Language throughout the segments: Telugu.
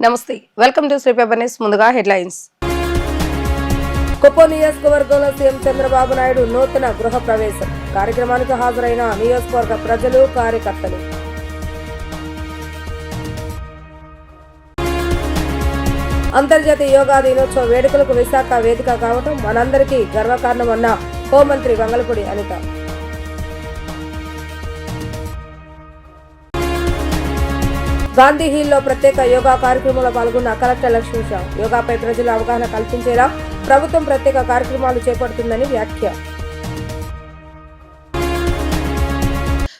నమస్తే, welcome to Shri paper news. ముందుగా హెడ్లైన్స్. కుప్పం నియోజకవర్గంలో సీఎం చంద్రబాబు నాయుడు నూతన గృహ ప్రవేశం కార్యక్రమానికి హాజరైన నియోజకవర్గ ప్రజలు, కార్యకర్తలు. అంతర్జాతీయ యోగా దినోత్సవ వేడుకలకు విశాఖ వేదిక కావటం మనందరికీ గర్వకారణమన్న హోంమంత్రి వంగలపూడి అనిత. గాంధీ హిల్ లో ప్రత్యేక యోగా కార్యక్రమంలో పాల్గొన్న కలెక్టర్ లక్ష్మీషా. యోగాపై ప్రజలు అవగాహన కల్పించేలా ప్రభుత్వం ప్రత్యేక కార్యక్రమాలు చేపడుతుందని వ్యాఖ్య.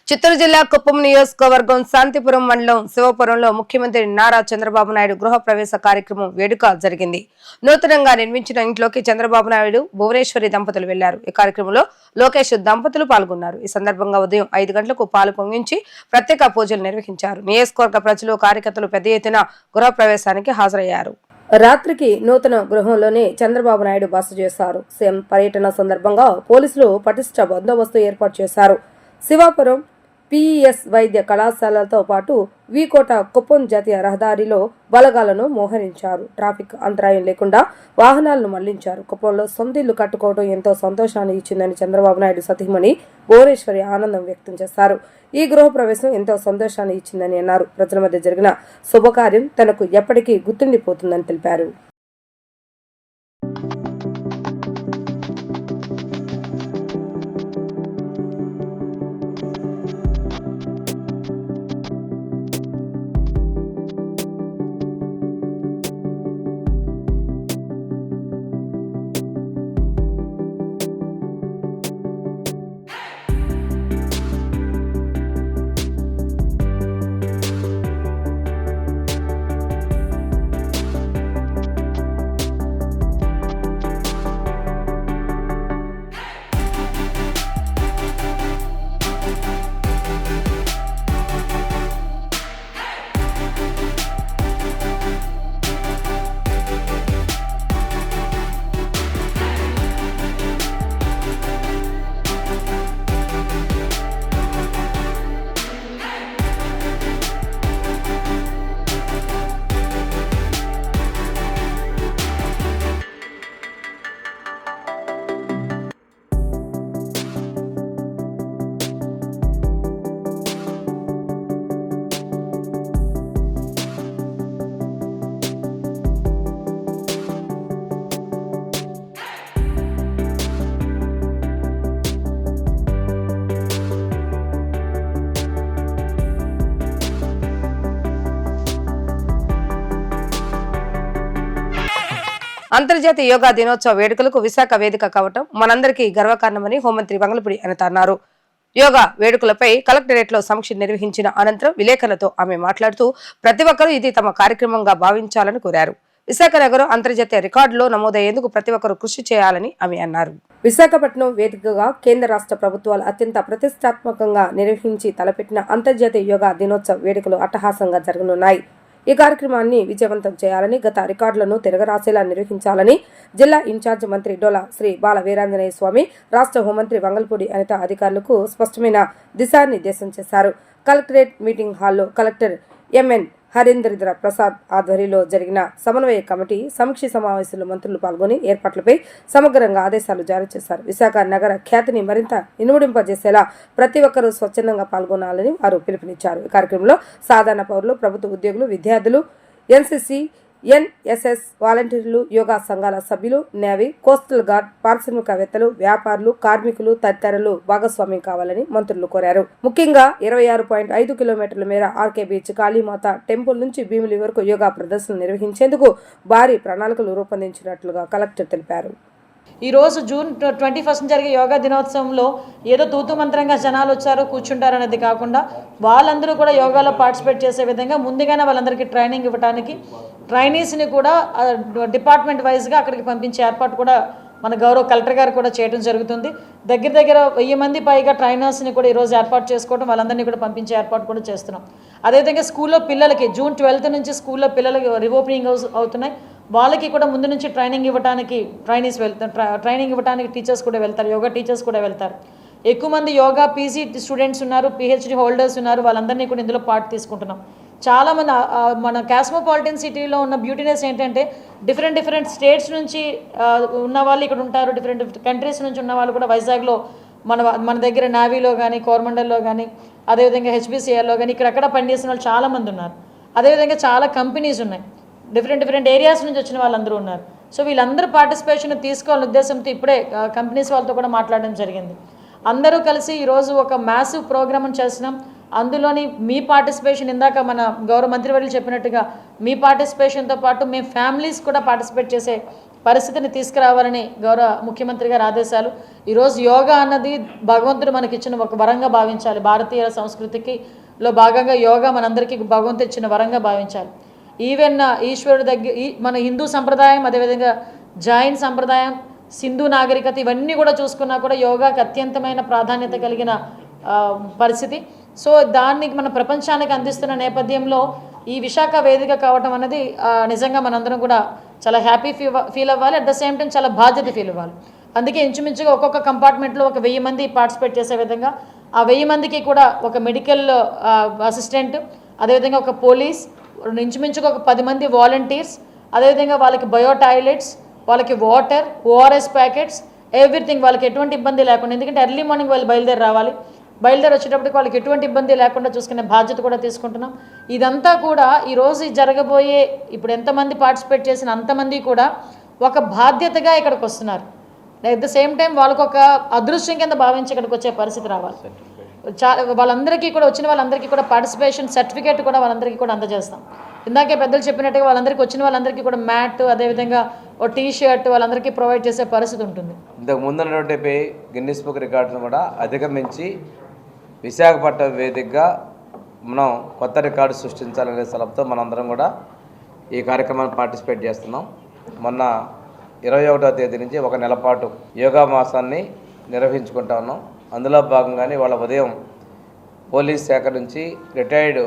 చిత్తూరు జిల్లా కుప్పం నియోజకవర్గం శాంతిపురం మండలం శివపురంలో ముఖ్యమంత్రి నారా చంద్రబాబు నాయుడు గృహ ప్రవేశ కార్యక్రమం వేడుక జరిగింది. నూతనంగా నిర్మించిన ఇంట్లోకి చంద్రబాబు నాయుడు, భువనేశ్వరి దంపతులు వెళ్లారు. ఈ కార్యక్రమంలో లోకేష్ దంపతులు పాల్గొన్నారు. ఈ సందర్భంగా ఉదయం 5 గంటలకు పాలు పొంగించి ప్రత్యేక పూజలు నిర్వహించారు. నియోజకవర్గ ప్రజలు, కార్యకర్తలు పెద్ద ఎత్తున గృహ ప్రవేశానికి హాజరయ్యారు. రాత్రికి నూతన గృహంలోనే చంద్రబాబు నాయుడు బస చేశారు. సీఎం పర్యటన సందర్భంగా పోలీసులు పటిష్ట బందోబస్తు ఏర్పాటు చేశారు. శివాపురం పిఈఎస్ వైద్య కళాశాలతో పాటు వీకోట కుప్పం జాతీయ రహదారిలో బలగాలను మోహరించారు. ట్రాఫిక్ అంతరాయం లేకుండా వాహనాలను మళ్లించారు. కుప్పంలో సొంతిల్లు కట్టుకోవడం ఎంతో సంతోషాన్ని ఇచ్చిందని చంద్రబాబు నాయుడు సతీమణి భువనేశ్వరి ఆనందం వ్యక్తం చేశారు. ఈ గృహ ప్రవేశం ఎంతో సంతోషాన్ని ఇచ్చిందని అన్నారు. ప్రజల మధ్య జరిగిన శుభకార్యం తనకు ఎప్పటికీ గుర్తుండిపోతుందని తెలిపారు. అంతర్జాతీయ యోగా దినోత్సవ వేడుకలకు విశాఖ వేదిక కావటం మనందరికీ గర్వకారణమని హోంమంత్రి వంగలపూడి అనిత అన్నారు. యోగా వేడుకలపై కలెక్టరేట్ లో సమీక్ష నిర్వహించిన అనంతరం విలేకరులతో ఆమె మాట్లాడుతూ ప్రతి ఒక్కరూ ఇది తమ కార్యక్రమంగా భావించాలని కోరారు. విశాఖ నగరం అంతర్జాతీయ రికార్డులో నమోదయ్యేందుకు ప్రతి ఒక్కరూ కృషి చేయాలని ఆమె అన్నారు. విశాఖపట్నం వేదికగా కేంద్ర రాష్ట్ర ప్రభుత్వాలు అత్యంత ప్రతిష్టాత్మకంగా నిర్వహించి తలపెట్టిన అంతర్జాతీయ యోగా దినోత్సవ వేడుకలు అట్టహాసంగా జరగనున్నాయి. ఈ కార్యక్రమాన్ని విజయవంతం చేయాలని, గత రికార్డులను తిరగరాసేలా నిర్వహించాలని జిల్లా ఇన్ఛార్జ్ మంత్రి డోలా శ్రీ బాల వీరాంజనేయ స్వామి, రాష్ట్ర హోంమంత్రి వంగలపూడి అనిత అధికారులకు స్పష్టమైన దిశానిర్దేశం చేశారు. కలెక్టరేట్ మీటింగ్ హాల్లో కలెక్టర్ ఎంఎన్ హరీంద్ర ప్రసాద్ ఆధ్వర్యంలో జరిగిన సమన్వయ కమిటీ సమీక్ష సమావేశంలో మంత్రులు పాల్గొని ఏర్పాట్లపై సమగ్రంగా ఆదేశాలు జారీ చేశారు. విశాఖ నగర ఖ్యాతిని మరింత ఇనుమడింపజేసేలా ప్రతి ఒక్కరూ స్వచ్ఛందంగా పాల్గొనాలని వారు పిలుపునిచ్చారు. ఈ కార్యక్రమంలో సాధారణ పౌరులు, ప్రభుత్వ ఉద్యోగులు, విద్యార్థులు, ఎన్సీసీ, ఎన్ఎస్ఎస్ వాలంటీర్లు, యోగా సంఘాల సభ్యులు, నేవీ, కోస్టల్ గార్డ్, పారిశ్రామికవేత్తలు, వ్యాపారులు, కార్మికులు తదితరులు భాగస్వామ్యం కావాలని మంత్రులు కోరారు. ముఖ్యంగా 26.5 కిలోమీటర్ల మేర ఆర్కే బీచ్, కాళీమాత టెంపుల్ నుంచి భీమిలి వరకు యోగా ప్రదర్శనలు నిర్వహించేందుకు భారీ ప్రణాళికలు రూపొందించినట్లుగా కలెక్టర్ తెలిపారు. ఈరోజు జూన్ 21 జరిగే యోగా దినోత్సవంలో ఏదో తూతు మంత్రంగా జనాలు వచ్చారు కూర్చుంటారు అనేది కాకుండా వాళ్ళందరూ కూడా యోగాలో పార్టిసిపేట్ చేసే విధంగా ముందుగానే వాళ్ళందరికీ ట్రైనింగ్ ఇవ్వడానికి ట్రైనీస్ని కూడా డిపార్ట్మెంట్ వైజ్గా అక్కడికి పంపించే ఏర్పాటు కూడా మన గౌరవ కలెక్టర్ గారు కూడా చేయడం జరుగుతుంది. దగ్గర 1000 మంది పైగా ట్రైనర్స్ని కూడా ఈరోజు ఏర్పాటు చేసుకోవడం, వాళ్ళందరినీ కూడా పంపించే ఏర్పాటు కూడా చేస్తున్నాం. అదేవిధంగా స్కూల్లో పిల్లలకి జూన్ 12 నుంచి స్కూల్లో పిల్లలకి రీఓపెనింగ్ అవుతున్నాయి. వాళ్ళకి కూడా ముందు నుంచి ట్రైనింగ్ ఇవ్వడానికి ట్రైనింగ్ ఇవ్వడానికి టీచర్స్ కూడా వెళ్తారు, యోగా టీచర్స్ కూడా వెళ్తారు. ఎక్కువ మంది యోగా పీజీ స్టూడెంట్స్ ఉన్నారు, పిహెచ్డి హోల్డర్స్ ఉన్నారు, వాళ్ళందరినీ కూడా ఇందులో పార్ట్ తీసుకుంటున్నాం. చాలామంది మన కాస్మోపాలిటన్ సిటీలో ఉన్న బ్యూటీనెస్ ఏంటంటే డిఫరెంట్ స్టేట్స్ నుంచి ఉన్న వాళ్ళు ఇక్కడ ఉంటారు, డిఫరెంట్ కంట్రీస్ నుంచి ఉన్న వాళ్ళు కూడా వైజాగ్లో మన దగ్గర నావీలో కానీ కోరమండల్లో కానీ అదేవిధంగా హెచ్బిసిఎల్లో కానీ ఇక్కడక్కడ పనిచేసిన వాళ్ళు చాలామంది ఉన్నారు. అదేవిధంగా చాలా కంపెనీస్ ఉన్నాయి, డిఫరెంట్ ఏరియాస్ నుంచి వచ్చిన వాళ్ళందరూ ఉన్నారు. సో వీళ్ళందరూ పార్టిసిపేషన్ తీసుకోవాలనే ఉద్దేశంతో ఇప్పుడే కంపెనీస్ వాళ్ళతో కూడా మాట్లాడడం జరిగింది. అందరూ కలిసి ఈరోజు ఒక మ్యాసివ్ ప్రోగ్రామ్ చేస్తున్నాం. అందులోని మీ పార్టిసిపేషన్, ఇందాక మన గౌరవ మంత్రివర్యులు చెప్పినట్టుగా మీ పార్టిసిపేషన్తో పాటు మేము ఫ్యామిలీస్ కూడా పార్టిసిపేట్ చేసే పరిస్థితిని తీసుకురావాలని గౌరవ ముఖ్యమంత్రి గారి ఆదేశాలు. ఈరోజు యోగా అన్నది భగవంతుడు మనకిచ్చిన ఒక వరంగా భావించాలి. భారతీయ సంస్కృతిలో భాగంగా యోగా మనందరికీ భగవంతుడు ఇచ్చిన వరంగా భావించాలి. ఈవెన్ ఈశ్వరుడు దగ్గర మన హిందూ సంప్రదాయం, అదేవిధంగా జైన్ సంప్రదాయం, సింధు నాగరికత ఇవన్నీ కూడా చూసుకున్నా కూడా యోగాకి అత్యంతమైన ప్రాధాన్యత కలిగిన పరిస్థితి. సో దాన్ని మన ప్రపంచానికి అందిస్తున్న నేపథ్యంలో ఈ విశాఖ వేదిక కావటం అనేది నిజంగా మనందరం కూడా చాలా హ్యాపీ ఫీల్ అవ్వాలి. అట్ ద సేమ్ టైం చాలా బాధ్యత ఫీల్ అవ్వాలి. అందుకే ఇంచుమించుగా ఒక్కొక్క కంపార్ట్మెంట్లో ఒక 1000 మంది పార్టిసిపేట్ చేసే విధంగా ఆ 1000 మందికి కూడా ఒక మెడికల్ అసిస్టెంట్, అదేవిధంగా ఒక పోలీస్, ఇంచుమించుగా ఒక 10 మంది వాలంటీర్స్, అదేవిధంగా వాళ్ళకి బయో టాయిలెట్స్, వాళ్ళకి వాటర్, ఓఆర్ఎస్ ప్యాకెట్స్, ఎవ్రీథింగ్ వాళ్ళకి ఎటువంటి ఇబ్బంది లేకుండా, ఎందుకంటే ఎర్లీ మార్నింగ్ వాళ్ళు బయలుదేరి రావాలి. బయలుదేరి వచ్చేటప్పటికి వాళ్ళకి ఎటువంటి ఇబ్బంది లేకుండా చూసుకునే బాధ్యత కూడా తీసుకుంటున్నాం. ఇదంతా కూడా ఈరోజు జరగబోయే ఇప్పుడు ఎంతమంది పార్టిసిపేట్ చేసిన అంతమంది కూడా ఒక బాధ్యతగా ఇక్కడికి వస్తున్నారు. అట్ ద సేమ్ టైం వాళ్ళకు ఒక అదృశ్యం కింద భావించి ఇక్కడికి వచ్చే పరిస్థితి రావాలి. వాళ్ళందరికీ కూడా వచ్చిన వాళ్ళందరికీ కూడా పార్టిసిపేషన్ సర్టిఫికేట్ కూడా వాళ్ళందరికీ కూడా అందజేస్తాం. ఇందాకే పెద్దలు చెప్పినట్టుగా వాళ్ళందరికీ వచ్చిన వాళ్ళందరికీ కూడా మ్యాట్, అదేవిధంగా ఓ టీ షర్ట్ వాళ్ళందరికీ ప్రొవైడ్ చేసే పరిస్థితి ఉంటుంది. ఇంతకు ముందున్నటువంటి గిన్నిస్ బుక్ రికార్డును కూడా అధిగమించి విశాఖపట్నం వేదికగా మనం కొత్త రికార్డు సృష్టించాలనే స్థలంతో మనందరం కూడా ఈ కార్యక్రమాన్ని పార్టిసిపేట్ చేస్తున్నాం. మొన్న 21వ తేదీ నుంచి ఒక నెల పాటు యోగా మాసాన్ని నిర్వహించుకుంటా ఉన్నాం. అందులో భాగంగానే వాళ్ళ ఉదయం పోలీస్ శాఖ నుంచి రిటైర్డ్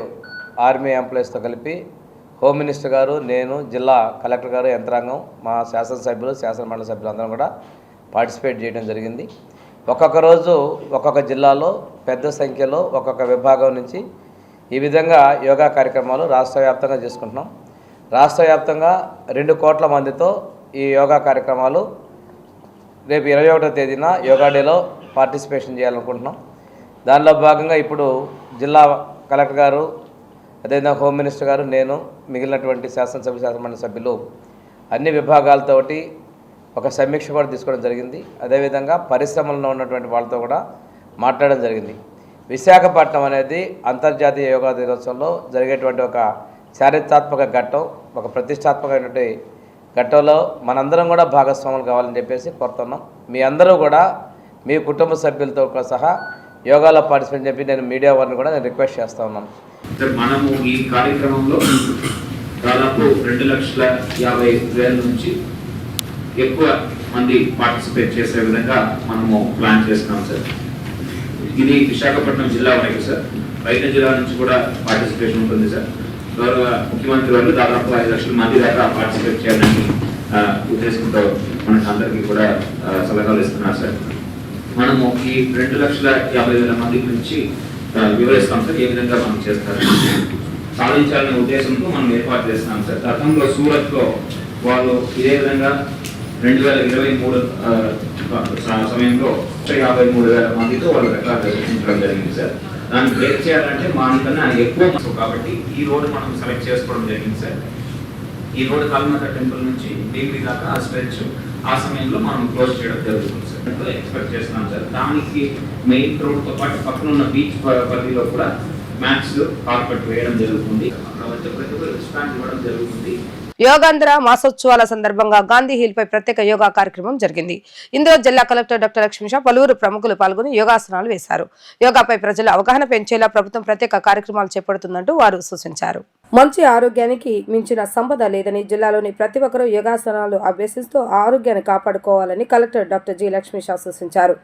ఆర్మీ ఎంప్లాయీస్తో కలిపి హోమ్ మినిస్టర్ గారు, నేను, జిల్లా కలెక్టర్ గారు, యంత్రాంగం, మా శాసనసభ్యులు, శాసనమండలి సభ్యులు అందరం కూడా పార్టిసిపేట్ చేయడం జరిగింది. ఒక్కొక్క రోజు ఒక్కొక్క జిల్లాలో పెద్ద సంఖ్యలో ఒక్కొక్క విభాగం నుంచి ఈ విధంగా యోగా కార్యక్రమాలు రాష్ట్ర వ్యాప్తంగా చేసుకుంటున్నాం. రాష్ట్ర వ్యాప్తంగా 2 కోట్ల మందితో ఈ యోగా కార్యక్రమాలు రేపు 21వ తేదీన యోగా డేలో పార్టిసిపేషన్ చేయాలనుకుంటున్నాం. దానిలో భాగంగా ఇప్పుడు జిల్లా కలెక్టర్ గారు, అదేవిధంగా హోమ్ మినిస్టర్ గారు, నేను, మిగిలినటువంటి శాసనసభ్యులు, శాసనమండలి సభ్యులు అన్ని విభాగాలతోటి ఒక సమీక్ష కూడా తీసుకోవడం జరిగింది. అదేవిధంగా పరిశ్రమల్లో ఉన్నటువంటి వాళ్ళతో కూడా మాట్లాడడం జరిగింది. విశాఖపట్నం అనేది అంతర్జాతీయ యోగా దినోత్సవంలో జరిగేటువంటి ఒక చారిత్రాత్మక ఘట్టం, ఒక ప్రతిష్టాత్మకమైనటువంటి ఘట్టంలో మనందరం కూడా భాగస్వాములు కావాలని చెప్పేసి కోరుతున్నాం. మీ అందరూ కూడా మీ కుటుంబ సభ్యులతో సహా యోగాలో పార్టిసిపేట్ చెప్పి నేను మీడియా వారిని కూడా నేను రిక్వెస్ట్ చేస్తూ ఉన్నాను. మనము ఈ కార్యక్రమంలో దాదాపు 2,50,000 నుంచి ఎక్కువ మంది పార్టిసిపేట్ చేసే విధంగా మనము ప్లాన్ చేస్తున్నాం సార్. ఇది విశాఖపట్నం జిల్లా వరకు సార్. బయట జిల్లా నుంచి కూడా పార్టిసిపేషన్ ఉంటుంది సార్. గౌరవ ముఖ్యమంత్రి వాళ్ళు దాదాపు 5 లక్షల మంది దాకా పార్టిసిపేట్ చేయాలని ఉద్దేశంతో మనకు అందరికీ కూడా సలహాలు ఇస్తున్నారు సార్. మనము ఈ 2,50,000 మంది గురించి వివరిస్తాం సార్, ఏ విధంగా మనం చేస్తారు సాధించాలనే ఉద్దేశంతో మనం ఏర్పాటు చేస్తున్నాం సార్. గతంలో సూరత్లో వాళ్ళు ఇదే విధంగా 2023 సమయంలో 53,000 మందితో వాళ్ళు రికార్డు రచించడం జరిగింది సార్. దాన్ని బ్రేక్ చేయాలంటే మనకన్నా ఎక్కువ కాబట్టి ఈ రోడ్ మనం సెలెక్ట్ చేసుకోవడం జరిగింది సార్. ఈ రోడ్ కాలిమాత టెంపుల్ నుంచి భీమిలి దాకా ఆ స్ట్రెచ్ ఆ సమయంలో మనం క్లోజ్ చేయడం జరుగుతుంది సార్. ఎక్స్పెక్ట్ చేస్తున్నాం సార్. దానికి మెయిన్ రోడ్తో పాటు పక్కన ఉన్న బీచ్ పరిధిలో కూడా మ్యాక్స్ కార్పెట్ వేయడం జరుగుతుంది. ప్రతి ఒక్కరు రెస్పాన్స్ ఇవ్వడం జరుగుతుంది. యోగాంధ్ర మాసోత్సవాల సందర్భంగా గాంధీ హిల్ పై ప్రత్యేక యోగా కార్యక్రమం జరిగింది. ఇందులో జిల్లా కలెక్టర్ డాక్టర్ లక్ష్మీషా, పలువురు ప్రముఖులు పాల్గొని యోగాసనాలు వేశారు. యోగాపై ప్రజల అవగాహన పెంచేలా ప్రభుత్వం ప్రత్యేక కార్యక్రమాలు చేపడుతుందంటూ వారు సూచించారు. మంచి ఆరోగ్యానికి మించిన సంపద లేదని, జిల్లాలోని ప్రతి ఒక్కరూ యోగాసనాలు అభ్యసిస్తూ ఆరోగ్యాన్ని కాపాడుకోవాలని కలెక్టర్ డాక్టర్ జి లక్ష్మీషా సూచించారు.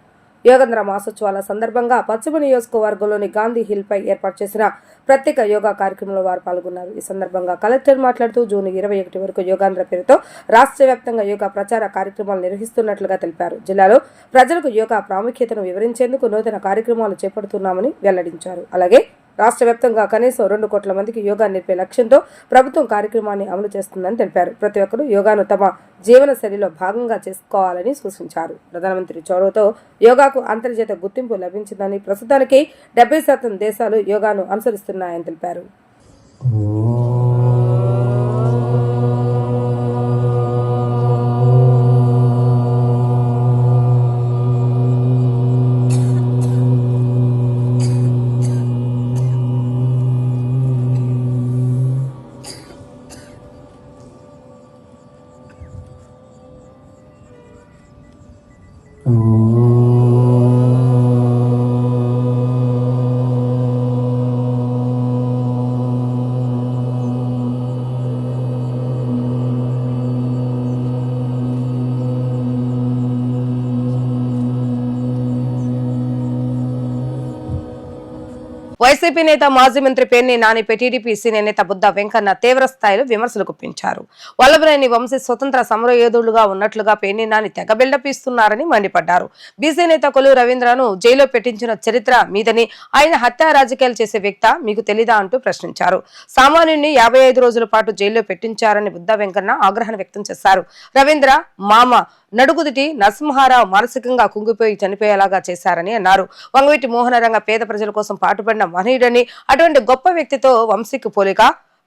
యోగాంధ్ర మాసోత్సవాల సందర్భంగా పశ్చిమ నియోజకవర్గంలోని గాంధీ హిల్ పై ఏర్పాటు చేసిన ప్రత్యేక యోగా కార్యక్రమంలో వారు పాల్గొన్నారు. ఈ సందర్భంగా కలెక్టర్ మాట్లాడుతూ జూన్ 21 వరకు యోగాంధ్ర పేరుతో రాష్ట్ర వ్యాప్తంగా యోగా ప్రచార కార్యక్రమాలు నిర్వహిస్తున్నట్లుగా తెలిపారు. జిల్లాలో ప్రజలకు యోగా ప్రాముఖ్యతను వివరించేందుకు నూతన కార్యక్రమాలు చేపడుతున్నామని వెల్లడించారు. అలాగే రాష్ట్ర వ్యాప్తంగా కనీసం 2 కోట్ల మందికి యోగా నేర్పే లక్ష్యంతో ప్రభుత్వం కార్యక్రమాన్ని అమలు చేస్తుందని తెలిపారు. ప్రతి ఒక్కరూ యోగాను తమ జీవన శైలిలో భాగంగా చేసుకోవాలని సూచించారు. ప్రధానమంత్రి చొరవతో యోగాకు అంతర్జాతీయ గుర్తింపు లభించిందని, ప్రస్తుతానికి 70% దేశాలు యోగాను అనుసరిస్తున్నాయని తెలిపారు. వైసీపీ నేత మాజీ మంత్రి పేర్ని నానిపై టీడీపీ సీనియర్ నేత బుద్ధ వెంకన్న తీవ్ర స్థాయిలో విమర్శలు గుప్పించారు. వల్లభనేని వంశీ స్వతంత్ర సమరయోధుడుగా ఉన్నట్లుగా పేర్ని నాని తెగ బిల్డప్ ఇస్తున్నారని మండిపడ్డారు. బీసీ నేత కొల్లు రవీంద్రను జైల్లో పెట్టించిన చరిత్ర మీదని, ఆయన హత్యా రాజకీయాలు చేసే వ్యక్తి మీకు తెలీదా అంటూ ప్రశ్నించారు. సామాన్యుడిని 55 రోజుల పాటు జైల్లో పెట్టించారని బుద్ధ వెంకన్న ఆగ్రహం వ్యక్తం చేశారు. రవీంద్ర మామ నడుగుదిటి నరసింహారావు మానసికంగా కుంగిపోయి చనిపోయేలాగా చేశారని అన్నారు. వంగవీటి మోహనరంగ పేద ప్రజల కోసం పాటుపడిన మహనీయుడని, అటువంటి గొప్ప వ్యక్తితో వంశీకి పోలిక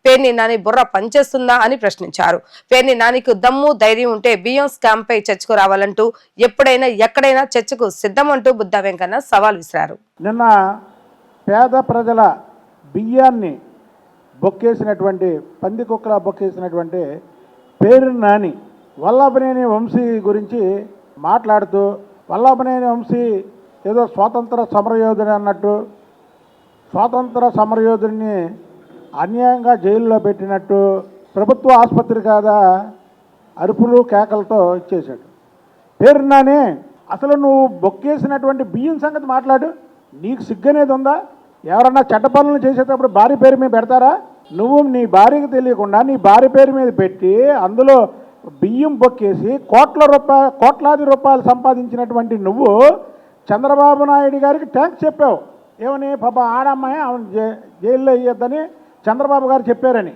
పేర్ని నాని బుర్ర పనిచేస్తుందా అని ప్రశ్నించారు. పేర్ని నానికి దమ్ము ధైర్యం ఉంటే బియ్యం స్కామ్ పై చర్చకు రావాలంటూ, ఎప్పుడైనా ఎక్కడైనా చర్చకు సిద్ధమంటూ బుద్ధ వెంకన్న సవాల్ విసిరారు. నిన్న పేద ప్రజల బియ్యాన్ని బొక్కేసినటువంటి, పంది కుక్కలా బొక్కేసినటువంటి పేర్ని నాని వల్లభనేని వంశీ గురించి మాట్లాడుతూ, వల్లభనేని వంశీ ఏదో స్వాతంత్ర సమరయోధుడు అన్నట్టు, స్వాతంత్ర సమరయోధుడిని అన్యాయంగా జైల్లో పెట్టినట్టు, ప్రభుత్వ ఆసుపత్రి కాదా అరుపులు కేకలతో ఇచ్చేశాడు. పేరు నాని, అసలు నువ్వు బొక్కేసినటువంటి బియ్యం సంగతి మాట్లాడు. నీకు సిగ్గనేది ఉందా? ఎవరన్నా చెడ్డ పనులు చేసేటప్పుడు భార్య పేరు మీద పెడతారా? నువ్వు నీ భార్యకి తెలియకుండా నీ భార్య పేరు మీద పెట్టి అందులో బియ్యం బొక్కేసి కోట్లాది రూపాయలు సంపాదించినటువంటి నువ్వు చంద్రబాబు నాయుడు గారికి ట్యాంక్స్ చెప్పావు. ఏమని? పాప ఆడమ్మాయి ఆమెను జైల్లో వేయొద్దని చంద్రబాబు గారు చెప్పారని.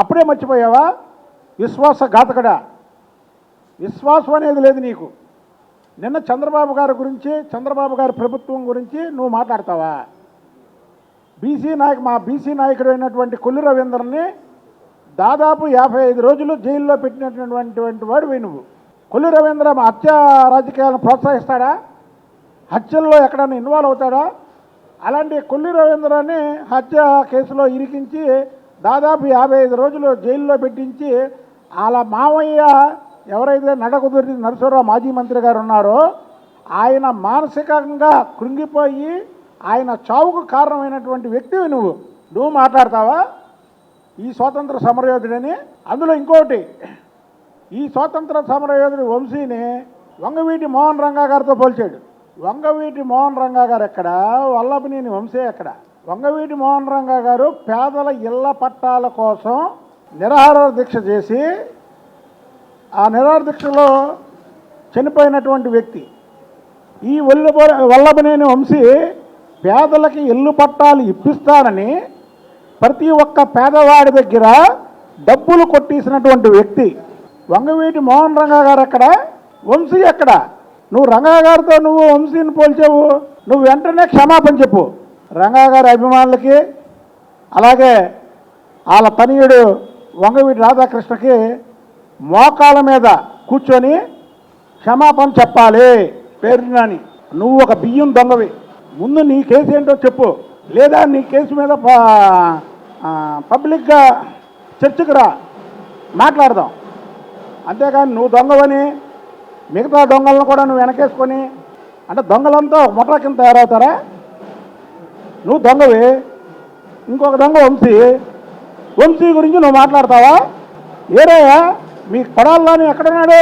అప్పుడే మర్చిపోయావా? విశ్వాసఘాతకుడా, విశ్వాసం అనేది లేదు నీకు. నిన్న చంద్రబాబు గారి గురించి, చంద్రబాబు గారి ప్రభుత్వం గురించి నువ్వు మాట్లాడతావా? మా బీసీ నాయకుడు అయినటువంటి కొల్లు రవీంద్రని దాదాపు 55 రోజులు జైల్లో పెట్టినటువంటి వాడివి నువ్వు. కొల్లు రవీంద్ర హత్య రాజకీయాలను ప్రోత్సహిస్తాడా? హత్యల్లో ఎక్కడైనా ఇన్వాల్వ్ అవుతాడా? అలాంటి కొల్లు రవీంద్రని హత్య కేసులో ఇరికించి దాదాపు 55 రోజులు జైల్లో పెట్టించి, అలా మావయ్య ఎవరైతే నడకుదురి నరసింహరావు మాజీ మంత్రి గారు ఉన్నారో ఆయన మానసికంగా కృంగిపోయి ఆయన చావుకు కారణమైనటువంటి వ్యక్తివి నువ్వు మాట్లాడతావా ఈ స్వాతంత్ర సమరయోధుడని? అందులో ఇంకోటి, ఈ స్వాతంత్ర సమరయోధుడి వంశీని వంగవీటి మోహన్ రంగా గారితో పోల్చాడు. వంగవీటి మోహన్ రంగా గారు ఎక్కడ? వల్లభనేని వంశీ ఎక్కడ? వంగవీటి మోహన్ రంగా గారు పేదల ఇళ్ల పట్టాల కోసం నిరాహార దీక్ష చేసి ఆ నిరాహార దీక్షలో చనిపోయినటువంటి వ్యక్తి. ఈ వల్లభనేని వంశీ పేదలకి ఇల్లు పట్టాలు ఇప్పిస్తానని ప్రతి ఒక్క పేదవాడి దగ్గర డబ్బులు కొట్టేసినటువంటి వ్యక్తి. వంగవీటి మోహన్ రంగా గారు ఎక్కడ? వంశీ ఎక్కడ? నువ్వు రంగా గారితో నువ్వు వంశీని పోల్చావు. నువ్వు వెంటనే క్షమాపణ చెప్పు రంగా గారి అభిమానులకి, అలాగే వాళ్ళ తనయుడు వంగవీటి రాధాకృష్ణకి మోకాళ్ళ మీద కూర్చొని క్షమాపణ చెప్పాలి. పేరు నాని, నువ్వు ఒక బియ్యం దొంగవి. ముందు నీ కేసు ఏంటో చెప్పు, లేదా నీ కేసు మీద పబ్లిక్గా చర్చకు రా, మాట్లాడదాం. అంతేకాని నువ్వు దొంగవని మిగతా దొంగలను కూడా నువ్వు వెనకేసుకొని, అంటే దొంగలంతా ముఠా కింద తయారవుతారా? నువ్వు దొంగవి, ఇంకొక దొంగ వంశీ గురించి నువ్వు మాట్లాడతావా? ఏరయ్యా మీ కొడాల్లోని ఎక్కడున్నాడు?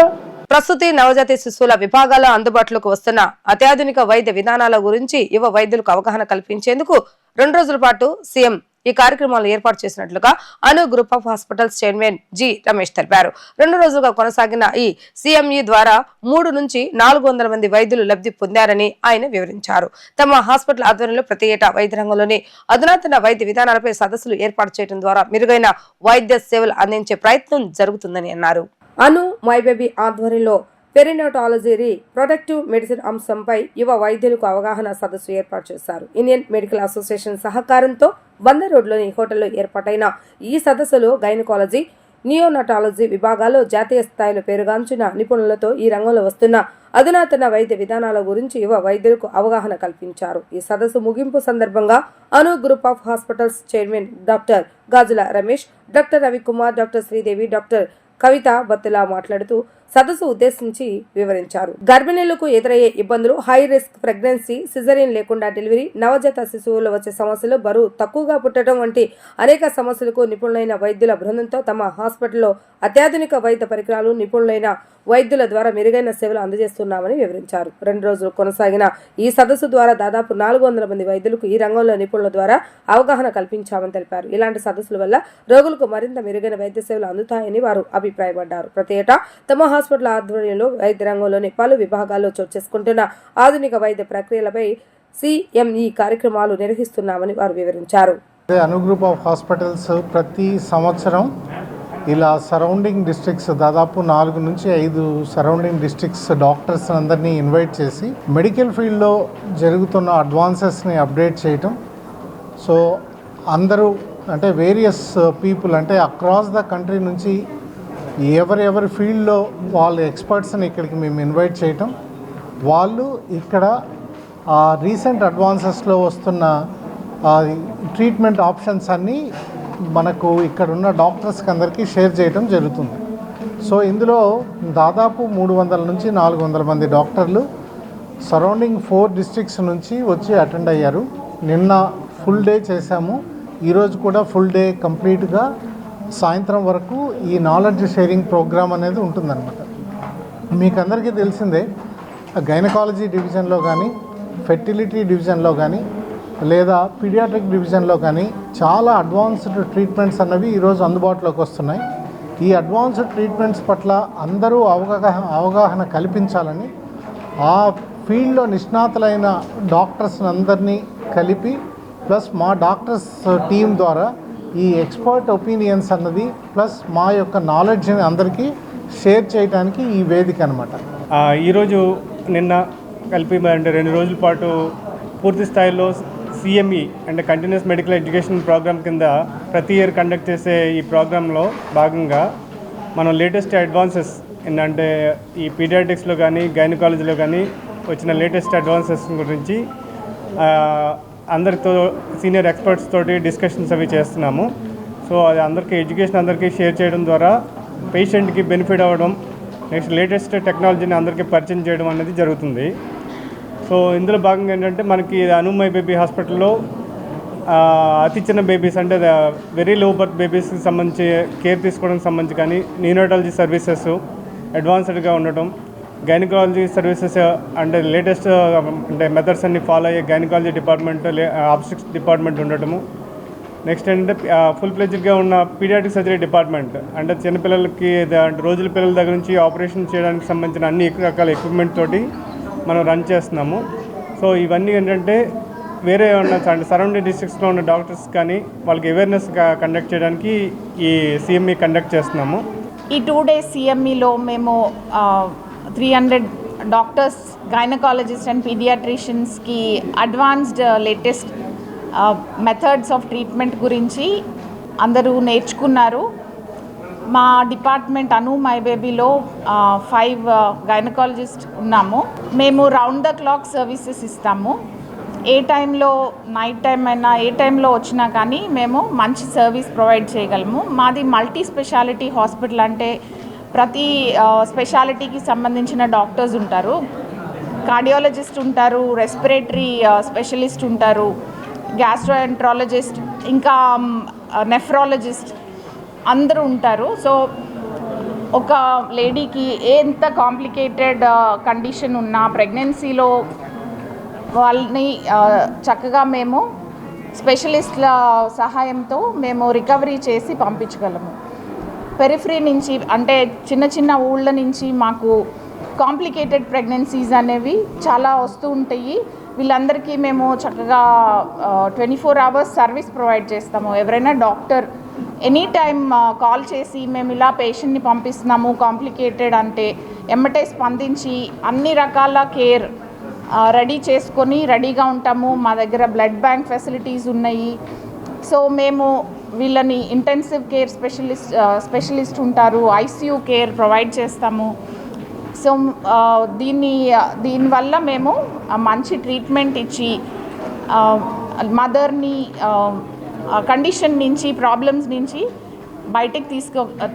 ప్రస్తుతి నవజాత శిశువుల విభాగాల్లో అందుబాటులోకి వస్తున్న అత్యాధునిక వైద్య విధానాల గురించి యువ వైద్యులకు అవగాహన కల్పించేందుకు 2 రోజుల పాటు సీఎం ఈ కార్యక్రమాలు ఏర్పాటు చేసినట్లుగా Anu group of hospitals chairman G Ramesh తెలిపారు. 2 రోజులుగా కొనసాగిన ఈ CME ద్వారా 3 నుంచి 400 మంది వైద్యులు లబ్ధి పొందారని ఆయన వివరించారు. తమ హాస్పిటల్ ఆధ్వర్యంలో ప్రతి ఏటా వైద్య రంగంలోని అధునాతన వైద్య విధానాలపై సదస్సులు ఏర్పాటు చేయడం ద్వారా మెరుగైన వైద్య సేవలు అందించే ప్రయత్నం జరుగుతుందని అన్నారు. అను మై బేబీ ఆధ్వర్యంలో పెరినోటాలజీ ప్రొటెక్టివ్ మెడిసిన్ అంశంపై యువ వైద్యులకు అవగాహన సదస్సు ఏర్పాటు చేశారు. ఇండియన్ మెడికల్ అసోసియేషన్ సహకారంతో బందర్ రోడ్లోని హోటల్లో ఏర్పాటైన ఈ సదస్సులో గైనకాలజీ, నియోనటాలజీ విభాగాల్లో జాతీయ స్థాయిలో పేరుగాంచిన నిపుణులతో ఈ రంగంలో వస్తున్న అధునాతన వైద్య విధానాల గురించి యువ వైద్యులకు అవగాహన కల్పించారు. ఈ సదస్సు ముగింపు సందర్భంగా Anu group of hospitals chairman doctor Gajula Ramesh, doctor Ravikumar, doctor Sridevi, doctor Kavitha Battula మాట్లాడుతూ సదస్సు ఉద్దేశించి వివరించారు. గర్భిణీలకు ఎదురయ్యే ఇబ్బందులు, హై రిస్క్ ప్రెగ్నెన్సీ, సిజరీన్ లేకుండా డెలివరీ, నవజాత శిశువుల్లో వచ్చే సమస్యలు, బరువు తక్కువగా పుట్టడం వంటి అనేక సమస్యలకు నిపుణులైన వైద్యుల బృందంతో తమ హాస్పిటల్లో అత్యాధునిక వైద్య పరికరాలు, నిపుణులైన వైద్యుల ద్వారా మెరుగైన సేవలు అందజేస్తున్నామని వివరించారు. 2 రోజులు కొనసాగిన ఈ సదస్సు ద్వారా దాదాపు 400 మంది వైద్యులకు ఈ రంగంలో నిపుణుల ద్వారా అవగాహన కల్పించామని తెలిపారు. ఇలాంటి సదస్సుల వల్ల రోగులకు మరింత మెరుగైన వైద్య సేవలు అందుతాయని వారు అభిప్రాయపడ్డారు. ప్రతి ఏటా తమ హాస్పిటల్ ఆధ్వర్యంలో వైద్య రంగంలోని పలు విభాగాల్లో చోటు చేసుకుంటున్న ఆధునిక వైద్య ప్రక్రియలపై CME కార్యక్రమాలు నిర్వహిస్తున్నామని వారు వివరించారు. అను గ్రూప్ ఆఫ్ హాస్పిటల్స్ ప్రతి సంవత్సరం ఇలా సరౌండింగ్ డిస్ట్రిక్ట్స్ దాదాపు 4 నుంచి 5 సరౌండింగ్ డిస్ట్రిక్ట్స్ డాక్టర్స్ అందరినీ ఇన్వైట్ చేసి మెడికల్ ఫీల్డ్లో జరుగుతున్న అడ్వాన్సెస్ని అప్డేట్ చేయటం. సో అందరూ అంటే వేరియస్ పీపుల్ అంటే అక్రాస్ ద కంట్రీ నుంచి ఎవరెవరి ఫీల్డ్లో వాళ్ళ ఎక్స్పర్ట్స్ని ఇక్కడికి మేము ఇన్వైట్ చేయటం, వాళ్ళు ఇక్కడ రీసెంట్ అడ్వాన్సెస్లో వస్తున్న ట్రీట్మెంట్ ఆప్షన్స్ అన్నీ మనకు ఇక్కడ ఉన్న డాక్టర్స్కి అందరికీ షేర్ చేయడం జరుగుతుంది. సో ఇందులో దాదాపు 300 నుంచి 400 మంది డాక్టర్లు సరౌండింగ్ 4 డిస్ట్రిక్ట్స్ నుంచి వచ్చి అటెండ్ అయ్యారు. నిన్న ఫుల్ డే చేశాము, ఈరోజు కూడా ఫుల్ డే కంప్లీట్గా సాయంత్రం వరకు ఈ నాలెడ్జ్ షేరింగ్ ప్రోగ్రామ్ అనేది ఉంటుందన్నమాట. మీకు అందరికీ తెలిసిందే, గైనకాలజీ డివిజన్లో కానీ, ఫెర్టిలిటీ డివిజన్లో కానీ, లేదా పీడియాట్రిక్ డివిజన్లో కానీ చాలా అడ్వాన్స్డ్ ట్రీట్మెంట్స్ అన్నవి ఈరోజు అందుబాటులోకి వస్తున్నాయి. ఈ అడ్వాన్స్డ్ ట్రీట్మెంట్స్ పట్ల అందరూ అవగాహన కల్పించాలని ఆ ఫీల్డ్లో నిష్ణాతులైన డాక్టర్స్ అందరినీ కలిపి ప్లస్ మా డాక్టర్స్ టీం ద్వారా ఈ ఎక్స్పర్ట్ ఒపీనియన్స్ అన్నది ప్లస్ మా యొక్క నాలెడ్జ్ని అందరికీ షేర్ చేయడానికి ఈ వేదిక అనమాట. ఈరోజు నిన్న కలిపి అంటే 2 రోజుల పాటు పూర్తి స్థాయిలో CME అంటే కంటిన్యూస్ మెడికల్ ఎడ్యుకేషన్ ప్రోగ్రామ్ కింద ప్రతి ఇయర్ కండక్ట్ చేసే ఈ ప్రోగ్రాంలో భాగంగా మనం లేటెస్ట్ అడ్వాన్సెస్ అంటే ఈ పీడియాట్రిక్స్లో కానీ గైనకాలజీలో కానీ వచ్చిన లేటెస్ట్ అడ్వాన్సెస్ గురించి అందరితో సీనియర్ ఎక్స్పర్ట్స్ తోటి డిస్కషన్స్ అవి చేస్తున్నాము. సో అది అందరికీ ఎడ్యుకేషన్ అందరికీ షేర్ చేయడం ద్వారా పేషెంట్కి బెనిఫిట్ అవ్వడం, నెక్స్ట్ లేటెస్ట్ టెక్నాలజీని అందరికీ పరిచయం చేయడం అనేది జరుగుతుంది. సో ఇందులో భాగంగా ఏంటంటే మనకి అను మై బేబీ హాస్పిటల్లో అతి చిన్న బేబీస్ అంటే వెరీ లో బర్త్ బేబీస్కి సంబంధించి కేర్ తీసుకోవడానికి సంబంధించి కానీ నియోనటాలజీ సర్వీసెస్ అడ్వాన్స్డ్గా ఉండటం, గైనకాలజీ సర్వీసెస్ అంటే లేటెస్ట్ అంటే మెథడ్స్ అన్ని ఫాలో అయ్యే గైనకాలజీ డిపార్ట్మెంట్, ఆబ్స్టిక్స్ డిపార్ట్మెంట్ ఉండటము, నెక్స్ట్ ఏంటంటే ఫుల్ ఫ్లెడ్జ్డ్గా ఉన్న పీడియాట్రిక్ సర్జరీ డిపార్ట్మెంట్ అంటే చిన్నపిల్లలకి అంటే రోజుల పిల్లల దగ్గర నుంచి ఆపరేషన్ చేయడానికి సంబంధించిన అన్ని రకాల ఎక్విప్మెంట్ తోటి మనం రన్ చేస్తున్నాము. సో ఇవన్నీ ఏంటంటే వేరే ఉన్న సరౌండింగ్ డిస్ట్రిక్ట్స్లో ఉన్న డాక్టర్స్ కానీ వాళ్ళకి అవేర్నెస్ కండక్ట్ చేయడానికి ఈ CME కండక్ట్ చేస్తున్నాము. ఈ 2 days CMEలో మేము 300 డాక్టర్స్, గైనకాలజిస్ట్ అండ్ పీడియాట్రిషియన్స్కి advanced latest methods of treatment గురించి అందరూ నేర్చుకున్నారు. మా డిపార్ట్మెంట్ అను మై బేబీలో 5 గైనకాలజిస్ట్ ఉన్నాము. మేము రౌండ్ ద క్లాక్ సర్వీసెస్ ఇస్తాము. ఏ టైంలో నైట్ టైం అయినా ఏ టైంలో వచ్చినా కానీ మేము మంచి సర్వీస్ ప్రొవైడ్ చేయగలము. మాది మల్టీ స్పెషాలిటీ హాస్పిటల్ అంటే ప్రతి స్పెషాలిటీకి సంబంధించిన డాక్టర్స్ ఉంటారు. కార్డియాలజిస్ట్ ఉంటారు, రెస్పిరేటరీ స్పెషలిస్ట్ ఉంటారు, గ్యాస్ట్రోఎంట్రాలజిస్ట్, ఇంకా నెఫ్రాలజిస్ట్ అందరూ ఉంటారు. సో ఒక లేడీకి ఎంత కాంప్లికేటెడ్ కండిషన్ ఉన్నా ప్రెగ్నెన్సీలో వాళ్ళని చక్కగా మేము స్పెషలిస్ట్ల సహాయంతో మేము రికవరీ చేసి పంపించగలము. పెరిఫరీ నుంచి అంటే చిన్న చిన్న ఊళ్ళ నుంచి మాకు కాంప్లికేటెడ్ ప్రెగ్నెన్సీస్ అనేవి చాలా వస్తూ ఉంటాయి. వీళ్ళందరికీ మేము చక్కగా 24 hours సర్వీస్ ప్రొవైడ్ చేస్తాము. ఎవరైనా డాక్టర్ ఎనీ టైం కాల్ చేసి మేము ఇలా పేషెంట్ని పంపిస్తున్నాము కాంప్లికేటెడ్ అంటే ఎమ్మటే స్పందించి అన్ని రకాల కేర్ రెడీ చేసుకొని రెడీగా ఉంటాము. మా దగ్గర బ్లడ్ బ్యాంక్ ఫెసిలిటీస్ ఉన్నాయి. సో మేము వీళ్ళని ఇంటెన్సివ్ కేర్ స్పెషలిస్ట్ ఉంటారు, ఐసీయూ కేర్ ప్రొవైడ్ చేస్తాము. సో దీనివల్ల మేము మంచి ట్రీట్మెంట్ ఇచ్చి మదర్ని కండిషన్ నుంచి ప్రాబ్లమ్స్ నుంచి బయటికి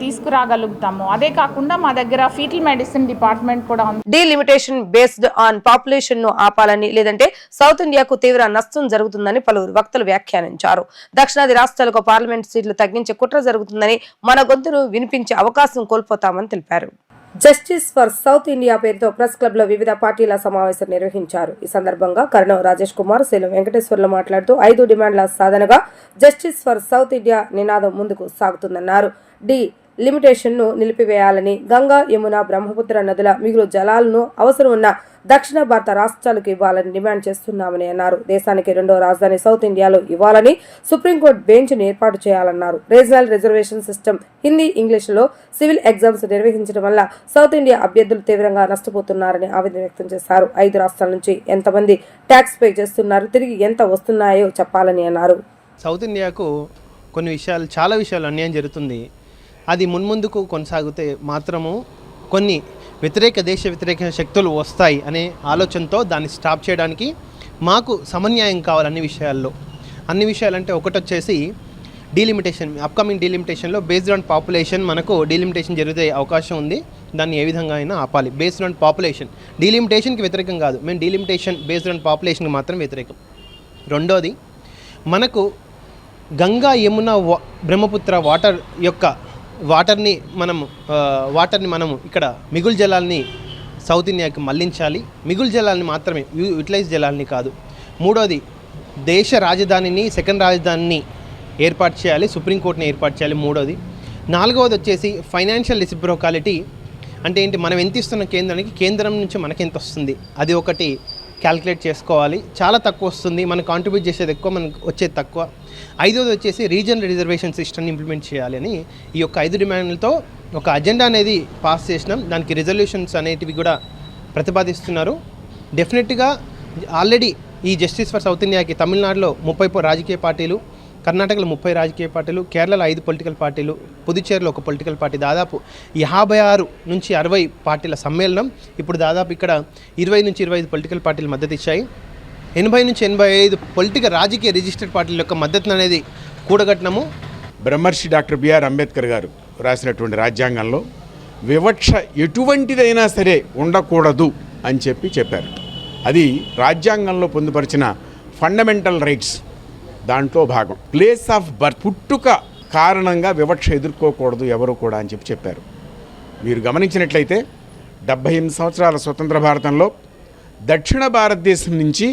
తీసుకురాగలుగుతాము. అదే కాకుండా మా దగ్గర ఫీటల్ మెడిసిన్ డిపార్ట్మెంట్ కూడా ఉంది. డీలిమిటేషన్ బేస్డ్ ఆన్ పాపులేషన్ ను ఆపాలని లేదంటే సౌత్ ఇండియాకు తీవ్ర నష్టం జరుగుతుందని పలువురు వక్తలు వ్యాఖ్యానించారు. దక్షిణాది రాష్ట్రాలకు పార్లమెంట్ సీట్లు తగ్గించే కుట్ర జరుగుతుందని, మన గొంతును వినిపించే అవకాశం కోల్పోతామని తెలిపారు. జస్టిస్ ఫర్ సౌత్ ఇండియా పేరుతో ప్రెస్ క్లబ్ లో వివిధ పార్టీల సమావేశం నిర్వహించారు. ఈ సందర్భంగా కర్ణం రాజేష్ కుమార్, శీలం వెంకటేశ్వర్లు మాట్లాడుతూ 5 డిమాండ్ల సాధనగా జస్టిస్ ఫర్ సౌత్ ఇండియా నినాదం ముందుకు సాగుతుందన్నారు. లిమిటేషన్ ను నిలిపివేయాలని, గంగా, యమున, బ్రహ్మపుత్ర నదుల మిగులు జలాలను అవసరం ఉన్న దక్షిణ భారత రాష్ట్రాలకు ఇవ్వాలని డిమాండ్ చేస్తున్నామని అన్నారు. దేశానికి 2వ రాజధాని సౌత్ ఇండియాలో ఇవ్వాలని సుప్రీంకోర్టు బెంచ్ ను ఏర్పాటు చేయాలన్నారు. రీజనల్ రిజర్వేషన్ సిస్టమ్ హిందీ, ఇంగ్లీష్లో సివిల్ ఎగ్జామ్స్ నిర్వహించడం వల్ల సౌత్ ఇండియా అభ్యర్థులు తీవ్రంగా నష్టపోతున్నారని ఆవేదన వ్యక్తం చేశారు. 5 రాష్ట్రాల నుంచి ఎంతమంది ట్యాక్స్ పే చేస్తున్నారు, తిరిగి ఎంత వస్తున్నాయో చెప్పాలని అన్నారు. సౌత్ ఇండియాకు చాలా విషయాలు అన్యాయం జరుగుతుంది. అది మున్ముందుకు కొనసాగితే మాత్రము కొన్ని దేశ వ్యతిరేక శక్తులు వస్తాయి అనే ఆలోచనతో దాన్ని స్టాప్ చేయడానికి మాకు సమన్యాయం కావాలి అన్ని విషయాలంటే ఒకటి వచ్చేసి డీలిమిటేషన్. అప్కమింగ్ డీలిమిటేషన్లో బేస్డ్ ఆన్ పాపులేషన్ మనకు డీలిమిటేషన్ జరిగే అవకాశం ఉంది. దాన్ని ఏ విధంగా అయినా ఆపాలి. బేస్డ్ ఆన్ పాపులేషన్, డీలిమిటేషన్కి వ్యతిరేకం కాదు, మేము డీలిమిటేషన్ బేస్డ్ ఆన్ పాపులేషన్కి మాత్రం వ్యతిరేకం. రెండోది, మనకు గంగా, యమున, బ్రహ్మపుత్ర వాటర్ని మనము ఇక్కడ మిగులు జలాల్ని సౌత్ ఇండియాకి మళ్లించాలి. మిగులు జలాల్ని మాత్రమే, యూటిలైజ్ జలాల్ని కాదు. మూడోది, దేశ రాజధానిని, సెకండ్ రాజధానిని ఏర్పాటు చేయాలి, సుప్రీంకోర్టుని ఏర్పాటు చేయాలి. మూడోది. నాలుగవది వచ్చేసి ఫైనాన్షియల్ రెసిప్రోకాలిటీ. అంటే ఏంటి, మనం ఎంత ఇస్తున్న కేంద్రానికి, కేంద్రం నుంచి మనకి ఎంత వస్తుంది, అది ఒకటి క్యాల్కులేట్ చేసుకోవాలి. చాలా తక్కువ వస్తుంది, మనం కాంట్రిబ్యూట్ చేసేది ఎక్కువ, మనకు వచ్చేది తక్కువ. 5వది వచ్చేసి రీజనల్ రిజర్వేషన్ సిస్టమ్ని ఇంప్లిమెంట్ చేయాలి అని ఈ యొక్క 5 డిమాండ్లతో ఒక అజెండా అనేది పాస్ చేసినాం. దానికి రిజల్యూషన్స్ అనేటివి కూడా ప్రతిపాదిస్తున్నారు. డెఫినెట్గా ఆల్రెడీ ఈ జస్టిస్ ఫర్ సౌత్ ఇండియాకి తమిళనాడులో 30 రాజకీయ పార్టీలు, కర్ణాటకలో 30 రాజకీయ పార్టీలు, కేరళలో 5 పొలిటికల్ పార్టీలు, పుదుచ్చేరిలో 1 పొలిటికల్ పార్టీ, దాదాపు 56 నుంచి 60 పార్టీల సమ్మేళనం. ఇప్పుడు దాదాపు ఇక్కడ 20 నుంచి 25 పొలిటికల్ పార్టీలు మద్దతు ఇచ్చాయి. 80 నుంచి 85 రాజకీయ రిజిస్టర్డ్ పార్టీల యొక్క మద్దతు అనేది కూడగట్టినము. బ్రహ్మర్షి డాక్టర్ బిఆర్ అంబేద్కర్ గారు రాసినటువంటి రాజ్యాంగంలో వివక్ష ఎటువంటిదైనా సరే ఉండకూడదు అని చెప్పారు. అది రాజ్యాంగంలో పొందుపరిచిన ఫండమెంటల్ రైట్స్ దాంట్లో భాగం. ప్లేస్ ఆఫ్ బర్త్, పుట్టుక కారణంగా వివక్ష ఎదుర్కోకూడదు ఎవరు కూడా అని చెప్పారు. మీరు గమనించినట్లయితే 78 సంవత్సరాల స్వతంత్ర భారతంలో దక్షిణ భారతదేశం నుంచి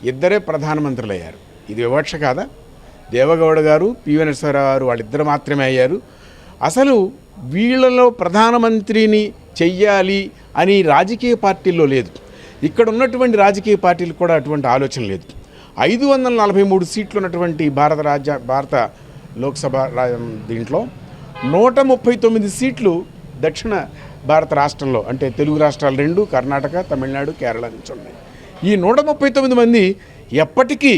2 ప్రధానమంత్రులు అయ్యారు. ఇది వివక్ష కాదా? దేవగౌడ గారు, పివి నరసింహారావు గారు, వాళ్ళిద్దరు మాత్రమే అయ్యారు. అసలు వీళ్ళలో ప్రధానమంత్రిని చెయ్యాలి అని రాజకీయ పార్టీల్లో లేదు. ఇక్కడ ఉన్నటువంటి రాజకీయ పార్టీలు కూడా అటువంటి ఆలోచన లేదు. 543 సీట్లు ఉన్నటువంటి భారత లోక్సభ దీంట్లో 139 సీట్లు దక్షిణ భారత రాష్ట్రంలో, అంటే తెలుగు రాష్ట్రాలు 2, కర్ణాటక, తమిళనాడు, కేరళ నుంచి ఉన్నాయి. ఈ 139 మంది ఎప్పటికీ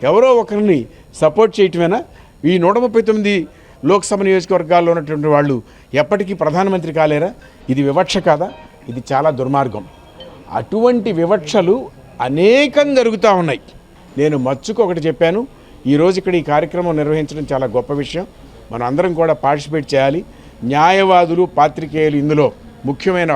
ఎవరో ఒకరిని సపోర్ట్ చేయటమేనా? ఈ 139 లోక్సభ నియోజకవర్గాల్లో ఉన్నటువంటి వాళ్ళు ఎప్పటికీ ప్రధానమంత్రి కాలేరా? ఇది వివక్ష కాదా? ఇది చాలా దుర్మార్గం. అటువంటి వివక్షలు అనేకం జరుగుతూ ఉన్నాయి. నేను మచ్చుకు ఒకటి చెప్పాను, ఈరోజు ఇక్కడ ఈ కార్యక్రమం నిర్వహించడం చాలా గొప్ప విషయం. మనం అందరం కూడా పార్టిసిపేట్ చేయాలి. న్యాయవాదులు, పాత్రికేయులు ఇందులో ముఖ్యమైన